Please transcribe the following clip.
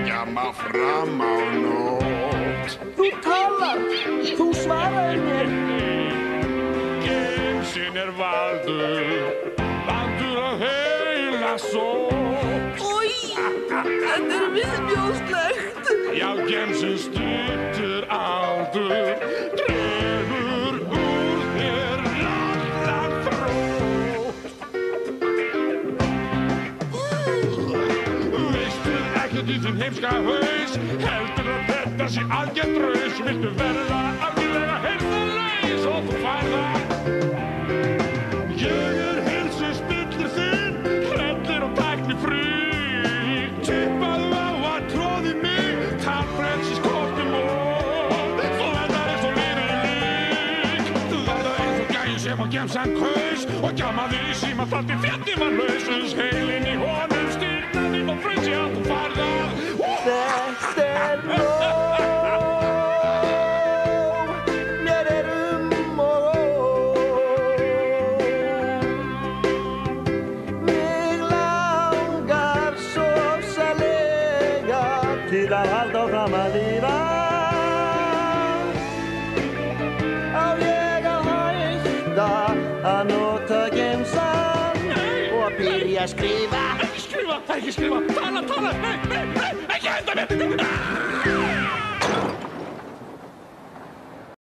Gjamma fram á nótt. Þú talar, þú svaraði mér. Gemsinn valdur að heila sótt. Új, þetta viðbjóðslegt. Já, gemsinn stuttur aldur, dregur úr þér allar þrótt. Veistu ekkert í þinn heimska haus, heldur að þetta sé algjört raus. Viltu verða algjörlega heyrnarlaus og þú fær það. Ég heilsusspillur þinn, hrellir og tækni frí. Tippaðu á að tróði mig, tannfrelsis kortum og þú verðar eins og lifir í lík. Þú verðar eins og gæi sem á gemsann kaus og gjammaði í síma þar til fjallið var lausins. Heilinn í honum stirnaði og frunsi að þú fær það. Þetta nóg. Til að halda áfram að lifa. Á ég að hætta að nota gemsann og að byrja að skrifa. Ekki skrifa, tala, nei, ekki henda mér.